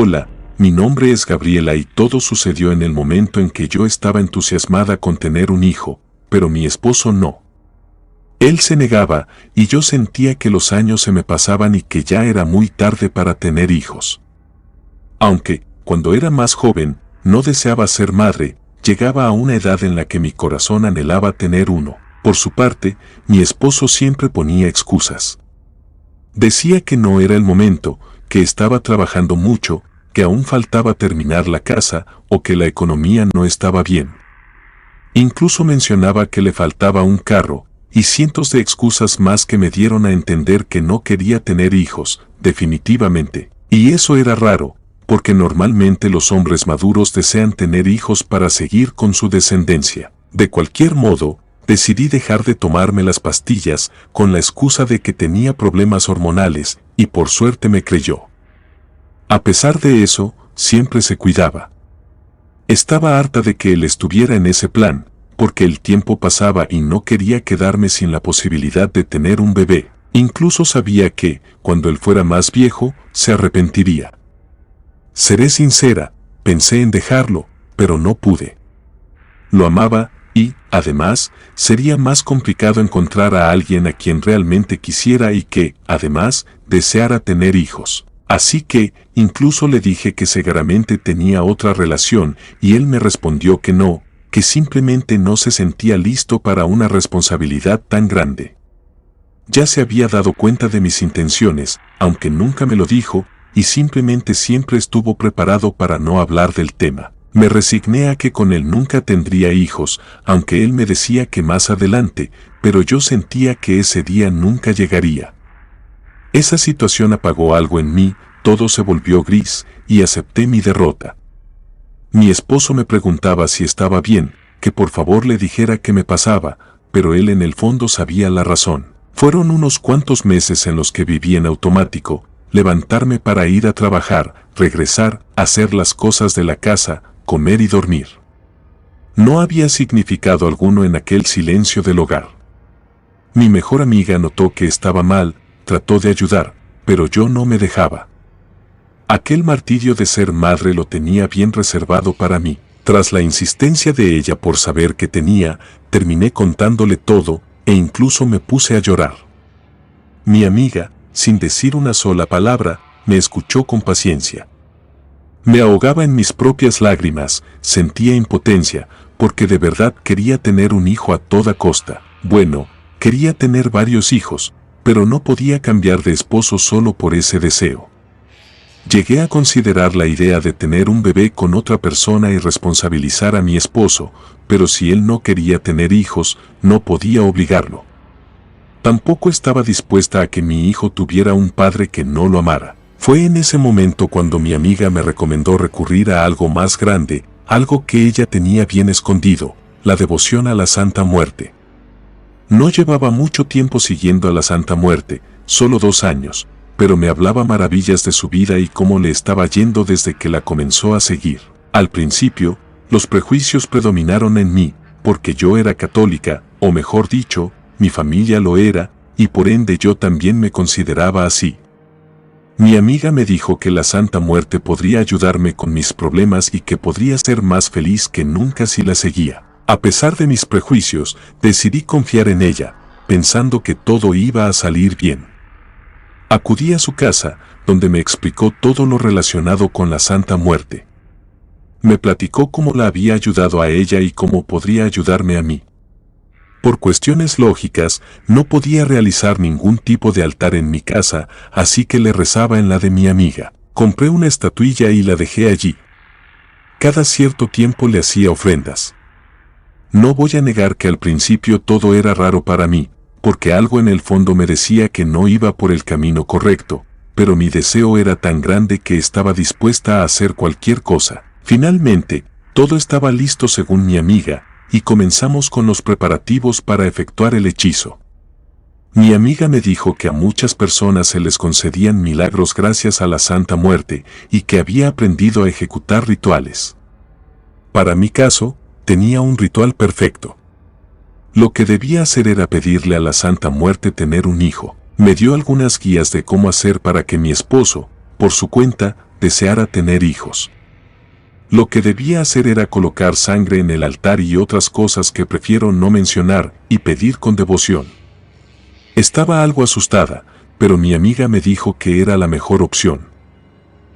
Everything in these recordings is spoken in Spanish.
Hola, mi nombre es Gabriela y todo sucedió en el momento en que yo estaba entusiasmada con tener un hijo, pero mi esposo no. Él se negaba y yo sentía que los años se me pasaban y que ya era muy tarde para tener hijos. Aunque, cuando era más joven, no deseaba ser madre, llegaba a una edad en la que mi corazón anhelaba tener uno. Por su parte, mi esposo siempre ponía excusas. Decía que no era el momento, que estaba trabajando mucho, que aún faltaba terminar la casa o que la economía no estaba bien. Incluso mencionaba que le faltaba un carro y cientos de excusas más que me dieron a entender que no quería tener hijos, definitivamente. Y eso era raro, porque normalmente los hombres maduros desean tener hijos para seguir con su descendencia. De cualquier modo, decidí dejar de tomarme las pastillas con la excusa de que tenía problemas hormonales y por suerte me creyó. A pesar de eso, siempre se cuidaba. Estaba harta de que él estuviera en ese plan, porque el tiempo pasaba y no quería quedarme sin la posibilidad de tener un bebé. Incluso sabía que, cuando él fuera más viejo, se arrepentiría. Seré sincera, pensé en dejarlo, pero no pude. Lo amaba y, además, sería más complicado encontrar a alguien a quien realmente quisiera y que, además, deseara tener hijos. Así que, incluso le dije que seguramente tenía otra relación y él me respondió que no, que simplemente no se sentía listo para una responsabilidad tan grande. Ya se había dado cuenta de mis intenciones, aunque nunca me lo dijo, y simplemente siempre estuvo preparado para no hablar del tema. Me resigné a que con él nunca tendría hijos, aunque él me decía que más adelante, pero yo sentía que ese día nunca llegaría. Esa situación apagó algo en mí, todo se volvió gris, y acepté mi derrota. Mi esposo me preguntaba si estaba bien, que por favor le dijera qué me pasaba, pero él en el fondo sabía la razón. Fueron unos cuantos meses en los que viví en automático, levantarme para ir a trabajar, regresar, hacer las cosas de la casa, comer y dormir. No había significado alguno en aquel silencio del hogar. Mi mejor amiga notó que estaba mal, trató de ayudar, pero yo no me dejaba. Aquel martirio de ser madre lo tenía bien reservado para mí. Tras la insistencia de ella por saber qué tenía, terminé contándole todo e incluso me puse a llorar. Mi amiga, sin decir una sola palabra, me escuchó con paciencia. Me ahogaba en mis propias lágrimas, sentía impotencia, porque de verdad quería tener un hijo a toda costa. Bueno, quería tener varios hijos, pero no podía cambiar de esposo solo por ese deseo. Llegué a considerar la idea de tener un bebé con otra persona y responsabilizar a mi esposo, pero si él no quería tener hijos, no podía obligarlo. Tampoco estaba dispuesta a que mi hijo tuviera un padre que no lo amara. Fue en ese momento cuando mi amiga me recomendó recurrir a algo más grande, algo que ella tenía bien escondido, la devoción a la Santa Muerte. No llevaba mucho tiempo siguiendo a la Santa Muerte, solo 2 años, pero me hablaba maravillas de su vida y cómo le estaba yendo desde que la comenzó a seguir. Al principio, los prejuicios predominaron en mí, porque yo era católica, o mejor dicho, mi familia lo era, y por ende yo también me consideraba así. Mi amiga me dijo que la Santa Muerte podría ayudarme con mis problemas y que podría ser más feliz que nunca si la seguía. A pesar de mis prejuicios, decidí confiar en ella, pensando que todo iba a salir bien. Acudí a su casa, donde me explicó todo lo relacionado con la Santa Muerte. Me platicó cómo la había ayudado a ella y cómo podría ayudarme a mí. Por cuestiones lógicas, no podía realizar ningún tipo de altar en mi casa, así que le rezaba en la de mi amiga. Compré una estatuilla y la dejé allí. Cada cierto tiempo le hacía ofrendas. No voy a negar que al principio todo era raro para mí, porque algo en el fondo me decía que no iba por el camino correcto, pero mi deseo era tan grande que estaba dispuesta a hacer cualquier cosa. Finalmente, todo estaba listo según mi amiga, y comenzamos con los preparativos para efectuar el hechizo. Mi amiga me dijo que a muchas personas se les concedían milagros gracias a la Santa Muerte, y que había aprendido a ejecutar rituales. Para mi caso, tenía un ritual perfecto. Lo que debía hacer era pedirle a la Santa Muerte tener un hijo. Me dio algunas guías de cómo hacer para que mi esposo, por su cuenta, deseara tener hijos. Lo que debía hacer era colocar sangre en el altar y otras cosas que prefiero no mencionar y pedir con devoción. Estaba algo asustada, pero mi amiga me dijo que era la mejor opción.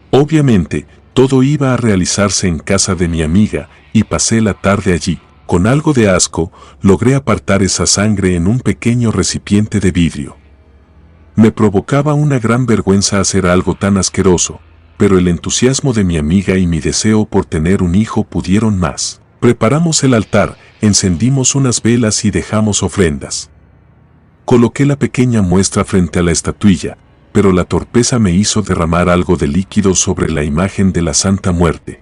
Obviamente, todo iba a realizarse en casa de mi amiga y pasé la tarde allí. Con algo de asco, logré apartar esa sangre en un pequeño recipiente de vidrio. Me provocaba una gran vergüenza hacer algo tan asqueroso, pero el entusiasmo de mi amiga y mi deseo por tener un hijo pudieron más. Preparamos el altar, encendimos unas velas y dejamos ofrendas. Coloqué la pequeña muestra frente a la estatuilla, pero la torpeza me hizo derramar algo de líquido sobre la imagen de la Santa Muerte.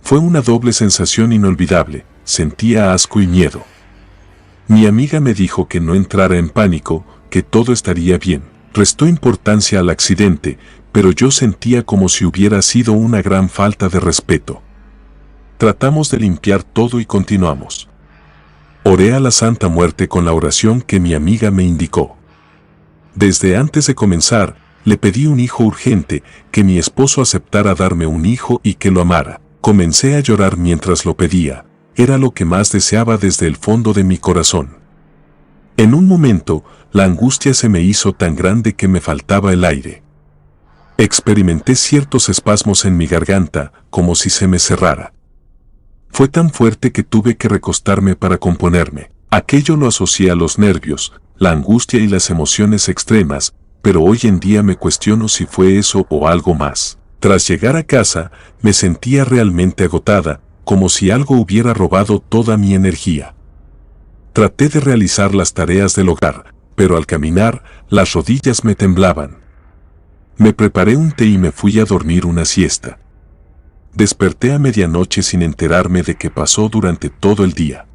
Fue una doble sensación inolvidable, sentía asco y miedo. Mi amiga me dijo que no entrara en pánico, que todo estaría bien. Restó importancia al accidente, pero yo sentía como si hubiera sido una gran falta de respeto. Tratamos de limpiar todo y continuamos. Oré a la Santa Muerte con la oración que mi amiga me indicó. Desde antes de comenzar, le pedí un hijo urgente, que mi esposo aceptara darme un hijo y que lo amara. Comencé a llorar mientras lo pedía, era lo que más deseaba desde el fondo de mi corazón. En un momento, la angustia se me hizo tan grande que me faltaba el aire. Experimenté ciertos espasmos en mi garganta, como si se me cerrara. Fue tan fuerte que tuve que recostarme para componerme. Aquello lo asocié a los nervios, la angustia y las emociones extremas, pero hoy en día me cuestiono si fue eso o algo más. Tras llegar a casa, me sentía realmente agotada, como si algo hubiera robado toda mi energía. Traté de realizar las tareas del hogar, pero al caminar, las rodillas me temblaban. Me preparé un té y me fui a dormir una siesta. Desperté a medianoche sin enterarme de qué pasó durante todo el día.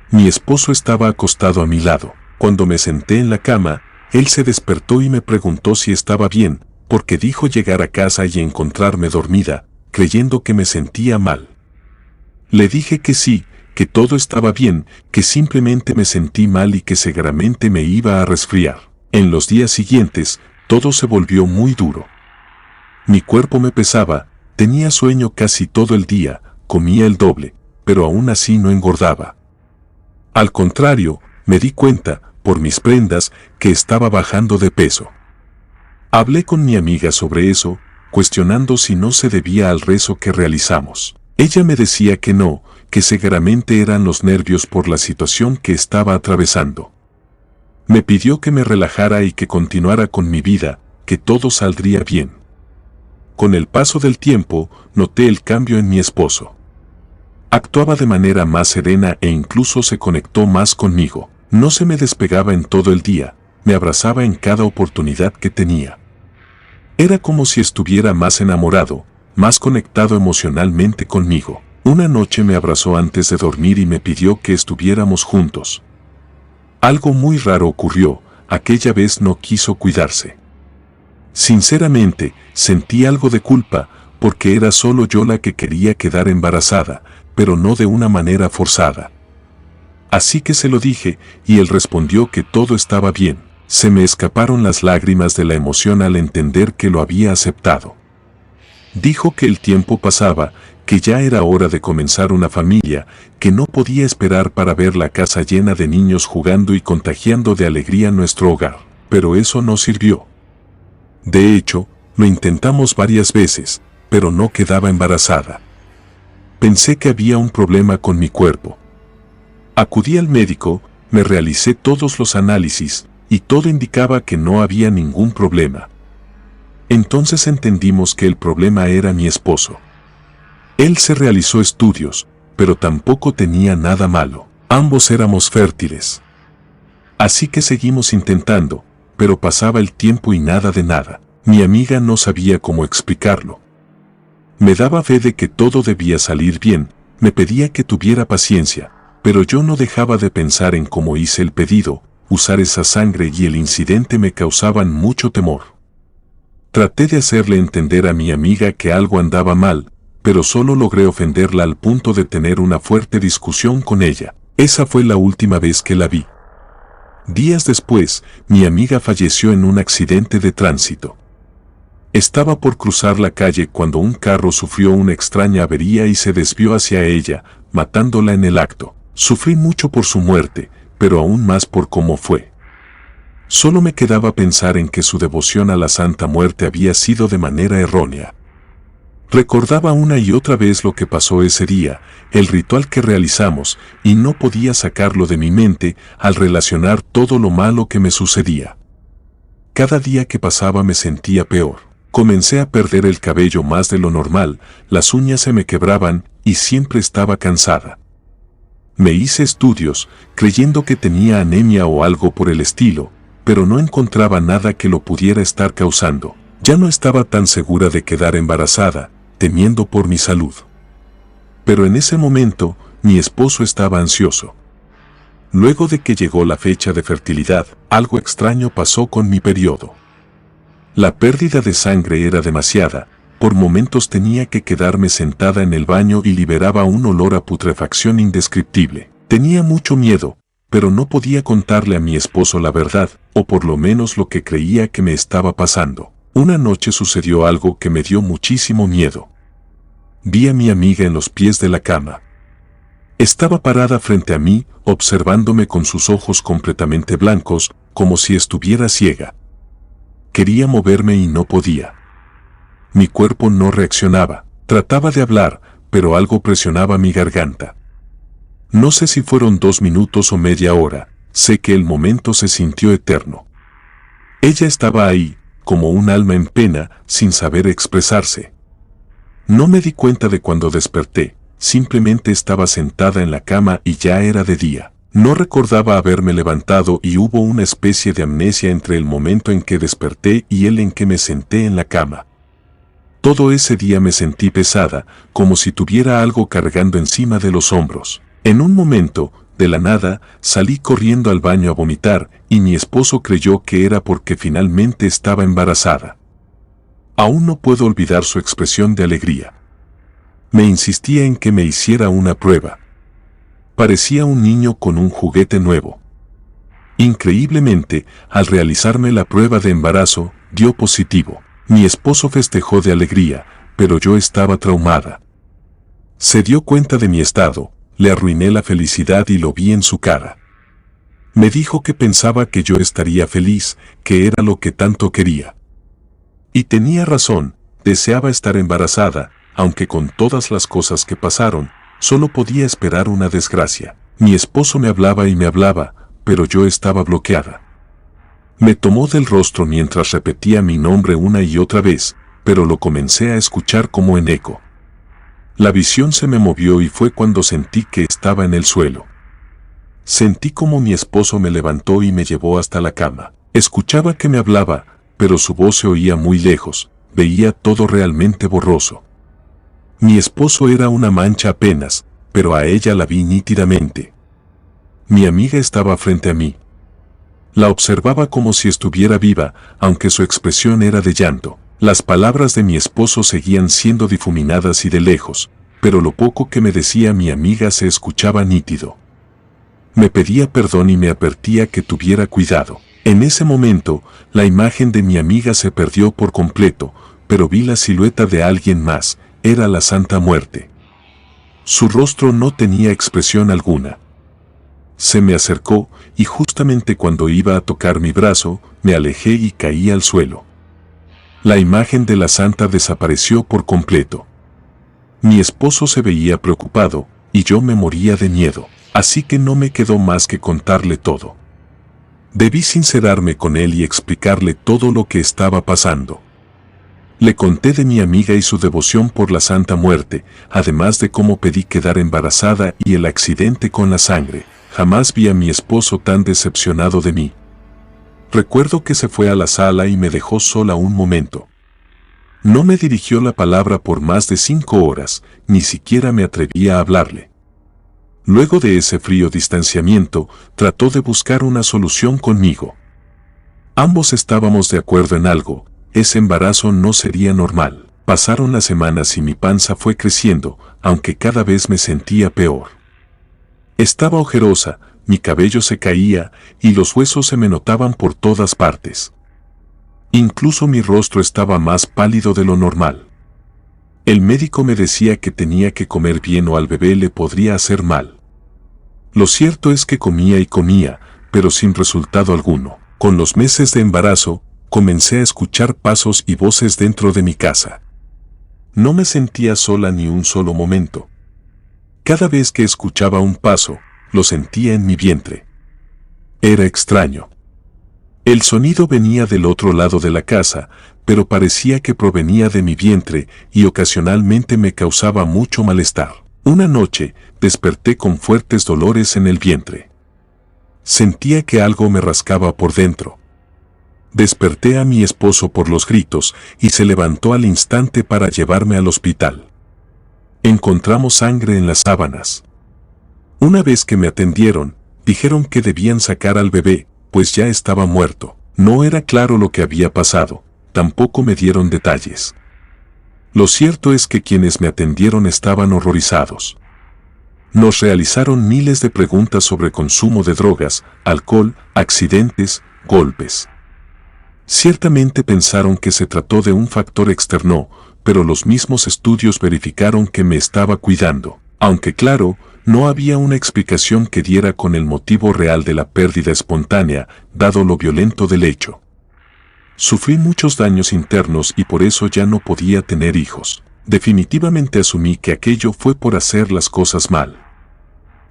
Mi esposo estaba acostado a mi lado. Cuando me senté en la cama, él se despertó y me preguntó si estaba bien, porque dijo llegar a casa y encontrarme dormida, creyendo que me sentía mal. Le dije que sí, que todo estaba bien, que simplemente me sentí mal y que seguramente me iba a resfriar. En los días siguientes, todo se volvió muy duro. Mi cuerpo me pesaba, tenía sueño casi todo el día, comía el doble, pero aún así no engordaba. Al contrario, me di cuenta, por mis prendas, que estaba bajando de peso. Hablé con mi amiga sobre eso, cuestionando si no se debía al rezo que realizamos. Ella me decía que no, que seguramente eran los nervios por la situación que estaba atravesando. Me pidió que me relajara y que continuara con mi vida, que todo saldría bien. Con el paso del tiempo, noté el cambio en mi esposo. Actuaba de manera más serena e incluso se conectó más conmigo. No se me despegaba en todo el día, me abrazaba en cada oportunidad que tenía. Era como si estuviera más enamorado, más conectado emocionalmente conmigo. Una noche me abrazó antes de dormir y me pidió que estuviéramos juntos. Algo muy raro ocurrió, aquella vez no quiso cuidarse. Sinceramente, sentí algo de culpa, porque era solo yo la que quería quedar embarazada, pero no de una manera forzada. Así que se lo dije, y él respondió que todo estaba bien. Se me escaparon las lágrimas de la emoción al entender que lo había aceptado. Dijo que el tiempo pasaba, que ya era hora de comenzar una familia, que no podía esperar para ver la casa llena de niños jugando y contagiando de alegría nuestro hogar. Pero eso no sirvió. De hecho, lo intentamos varias veces, pero no quedaba embarazada. Pensé que había un problema con mi cuerpo. Acudí al médico, me realicé todos los análisis, y todo indicaba que no había ningún problema. Entonces entendimos que el problema era mi esposo. Él se realizó estudios, pero tampoco tenía nada malo. Ambos éramos fértiles. Así que seguimos intentando, pero pasaba el tiempo y nada de nada. Mi amiga no sabía cómo explicarlo. Me daba fe de que todo debía salir bien, me pedía que tuviera paciencia, pero yo no dejaba de pensar en cómo hice el pedido, usar esa sangre y el incidente me causaban mucho temor. Traté de hacerle entender a mi amiga que algo andaba mal, pero solo logré ofenderla al punto de tener una fuerte discusión con ella. Esa fue la última vez que la vi. Días después, mi amiga falleció en un accidente de tránsito. Estaba por cruzar la calle cuando un carro sufrió una extraña avería y se desvió hacia ella, matándola en el acto. Sufrí mucho por su muerte, pero aún más por cómo fue. Solo me quedaba pensar en que su devoción a la Santa Muerte había sido de manera errónea. Recordaba una y otra vez lo que pasó ese día, el ritual que realizamos, y no podía sacarlo de mi mente al relacionar todo lo malo que me sucedía. Cada día que pasaba me sentía peor. Comencé a perder el cabello más de lo normal, las uñas se me quebraban y siempre estaba cansada. Me hice estudios, creyendo que tenía anemia o algo por el estilo, pero no encontraba nada que lo pudiera estar causando. Ya no estaba tan segura de quedar embarazada, temiendo por mi salud. Pero en ese momento, mi esposo estaba ansioso. Luego de que llegó la fecha de fertilidad, algo extraño pasó con mi periodo. La pérdida de sangre era demasiada, por momentos tenía que quedarme sentada en el baño y liberaba un olor a putrefacción indescriptible. Tenía mucho miedo, pero no podía contarle a mi esposo la verdad, o por lo menos lo que creía que me estaba pasando. Una noche sucedió algo que me dio muchísimo miedo. Vi a mi amiga en los pies de la cama. Estaba parada frente a mí, observándome con sus ojos completamente blancos, como si estuviera ciega. Quería moverme y no podía. Mi cuerpo no reaccionaba. Trataba de hablar, pero algo presionaba mi garganta. No sé si fueron 2 minutos o media hora, sé que el momento se sintió eterno. Ella estaba ahí, como un alma en pena, sin saber expresarse. No me di cuenta de cuando desperté, simplemente estaba sentada en la cama y ya era de día. No recordaba haberme levantado y hubo una especie de amnesia entre el momento en que desperté y el en que me senté en la cama. Todo ese día me sentí pesada, como si tuviera algo cargando encima de los hombros. En un momento, de la nada, salí corriendo al baño a vomitar y mi esposo creyó que era porque finalmente estaba embarazada. Aún no puedo olvidar su expresión de alegría. Me insistía en que me hiciera una prueba. Parecía un niño con un juguete nuevo. Increíblemente, al realizarme la prueba de embarazo, dio positivo. Mi esposo festejó de alegría, pero yo estaba traumada. Se dio cuenta de mi estado, le arruiné la felicidad y lo vi en su cara. Me dijo que pensaba que yo estaría feliz, que era lo que tanto quería. Y tenía razón, deseaba estar embarazada, aunque con todas las cosas que pasaron, solo podía esperar una desgracia. Mi esposo me hablaba y me hablaba, pero yo estaba bloqueada. Me tomó del rostro mientras repetía mi nombre una y otra vez, pero lo comencé a escuchar como en eco. La visión se me movió y fue cuando sentí que estaba en el suelo. Sentí como mi esposo me levantó y me llevó hasta la cama. Escuchaba que me hablaba, pero su voz se oía muy lejos, veía todo realmente borroso. Mi esposo era una mancha apenas, pero a ella la vi nítidamente. Mi amiga estaba frente a mí. La observaba como si estuviera viva, aunque su expresión era de llanto. Las palabras de mi esposo seguían siendo difuminadas y de lejos, pero lo poco que me decía mi amiga se escuchaba nítido. Me pedía perdón y me advertía que tuviera cuidado. En ese momento, la imagen de mi amiga se perdió por completo, pero vi la silueta de alguien más, era la Santa Muerte. Su rostro no tenía expresión alguna. Se me acercó y justamente cuando iba a tocar mi brazo, me alejé y caí al suelo. La imagen de la Santa desapareció por completo. Mi esposo se veía preocupado y yo me moría de miedo, así que no me quedó más que contarle todo. Debí sincerarme con él y explicarle todo lo que estaba pasando. Le conté de mi amiga y su devoción por la Santa Muerte, además de cómo pedí quedar embarazada y el accidente con la sangre. Jamás vi a mi esposo tan decepcionado de mí. Recuerdo que se fue a la sala y me dejó sola un momento. No me dirigió la palabra por más de 5 horas, ni siquiera me atrevía a hablarle. Luego de ese frío distanciamiento, trató de buscar una solución conmigo. Ambos estábamos de acuerdo en algo, ese embarazo no sería normal. Pasaron las semanas y mi panza fue creciendo, aunque cada vez me sentía peor. Estaba ojerosa, mi cabello se caía y los huesos se me notaban por todas partes. Incluso mi rostro estaba más pálido de lo normal. El médico me decía que tenía que comer bien o al bebé le podría hacer mal. Lo cierto es que comía y comía, pero sin resultado alguno. Con los meses de embarazo, comencé a escuchar pasos y voces dentro de mi casa. No me sentía sola ni un solo momento. Cada vez que escuchaba un paso, lo sentía en mi vientre. Era extraño. El sonido venía del otro lado de la casa, pero parecía que provenía de mi vientre y ocasionalmente me causaba mucho malestar. Una noche, desperté con fuertes dolores en el vientre. Sentía que algo me rascaba por dentro. Desperté a mi esposo por los gritos y se levantó al instante para llevarme al hospital. Encontramos sangre en las sábanas. Una vez que me atendieron, dijeron que debían sacar al bebé, pues ya estaba muerto. No era claro lo que había pasado, tampoco me dieron detalles. Lo cierto es que quienes me atendieron estaban horrorizados. Nos realizaron miles de preguntas sobre consumo de drogas, alcohol, accidentes, golpes. Ciertamente pensaron que se trató de un factor externo, pero los mismos estudios verificaron que me estaba cuidando, aunque claro, no había una explicación que diera con el motivo real de la pérdida espontánea, dado lo violento del hecho. Sufrí muchos daños internos y por eso ya no podía tener hijos. Definitivamente asumí que aquello fue por hacer las cosas mal.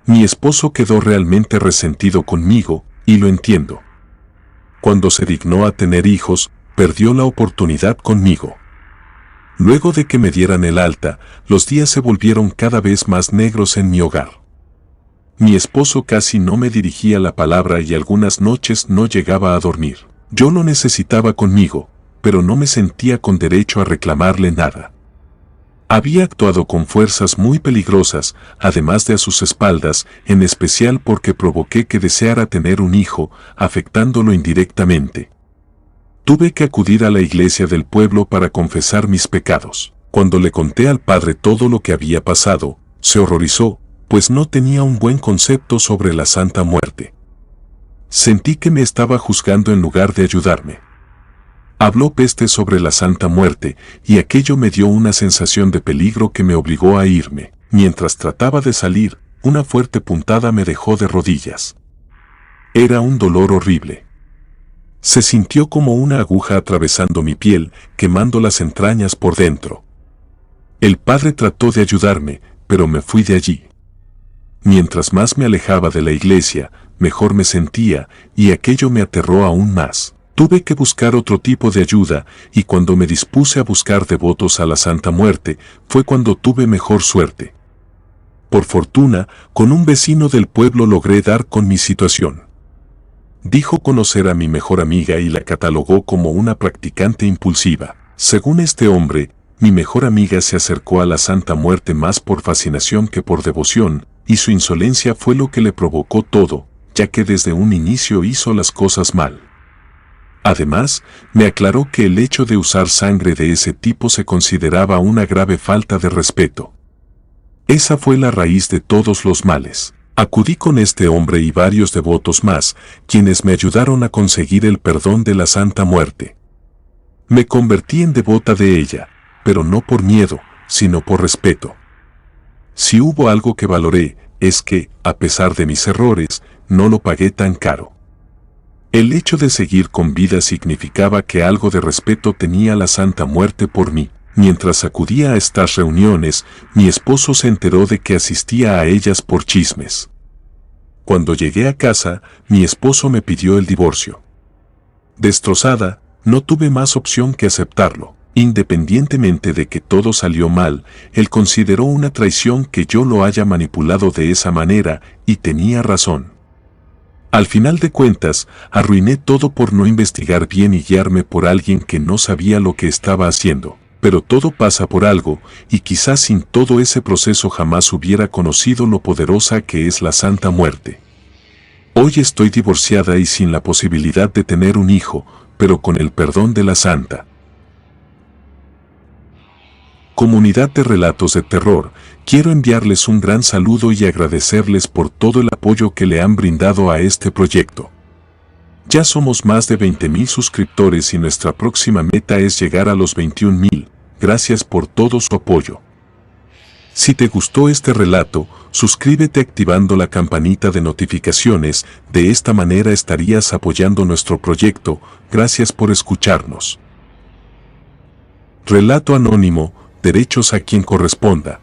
Mi esposo quedó realmente resentido conmigo, y lo entiendo. Cuando se dignó a tener hijos, perdió la oportunidad conmigo. Luego de que me dieran el alta, los días se volvieron cada vez más negros en mi hogar. Mi esposo casi no me dirigía la palabra y algunas noches no llegaba a dormir. Yo lo necesitaba conmigo, pero no me sentía con derecho a reclamarle nada. Había actuado con fuerzas muy peligrosas, además de a sus espaldas, en especial porque provoqué que deseara tener un hijo, afectándolo indirectamente. Tuve que acudir a la iglesia del pueblo para confesar mis pecados. Cuando le conté al padre todo lo que había pasado, se horrorizó, pues no tenía un buen concepto sobre la Santa Muerte. Sentí que me estaba juzgando en lugar de ayudarme. Habló peste sobre la Santa Muerte, y aquello me dio una sensación de peligro que me obligó a irme. Mientras trataba de salir, una fuerte puntada me dejó de rodillas. Era un dolor horrible. Se sintió como una aguja atravesando mi piel, quemando las entrañas por dentro. El padre trató de ayudarme, pero me fui de allí. Mientras más me alejaba de la iglesia, mejor me sentía, y aquello me aterró aún más. Tuve que buscar otro tipo de ayuda, y cuando me dispuse a buscar devotos a la Santa Muerte, fue cuando tuve mejor suerte. Por fortuna, con un vecino del pueblo logré dar con mi situación. Dijo conocer a mi mejor amiga y la catalogó como una practicante impulsiva. Según este hombre, mi mejor amiga se acercó a la Santa Muerte más por fascinación que por devoción, y su insolencia fue lo que le provocó todo, ya que desde un inicio hizo las cosas mal. Además, me aclaró que el hecho de usar sangre de ese tipo se consideraba una grave falta de respeto. Esa fue la raíz de todos los males. Acudí con este hombre y varios devotos más, quienes me ayudaron a conseguir el perdón de la Santa Muerte. Me convertí en devota de ella, pero no por miedo, sino por respeto. Si hubo algo que valoré, es que, a pesar de mis errores, no lo pagué tan caro. El hecho de seguir con vida significaba que algo de respeto tenía la Santa Muerte por mí. Mientras acudía a estas reuniones, mi esposo se enteró de que asistía a ellas por chismes. Cuando llegué a casa, mi esposo me pidió el divorcio. Destrozada, no tuve más opción que aceptarlo. Independientemente de que todo salió mal, él consideró una traición que yo lo haya manipulado de esa manera, y tenía razón. Al final de cuentas, arruiné todo por no investigar bien y guiarme por alguien que no sabía lo que estaba haciendo. Pero todo pasa por algo, y quizás sin todo ese proceso jamás hubiera conocido lo poderosa que es la Santa Muerte. Hoy estoy divorciada y sin la posibilidad de tener un hijo, pero con el perdón de la Santa. Comunidad de Relatos de Terror, quiero enviarles un gran saludo y agradecerles por todo el apoyo que le han brindado a este proyecto. Ya somos más de 20.000 suscriptores y nuestra próxima meta es llegar a los 21.000. Gracias por todo su apoyo. Si te gustó este relato, suscríbete activando la campanita de notificaciones, de esta manera estarías apoyando nuestro proyecto. Gracias por escucharnos. Relato anónimo, derechos a quien corresponda.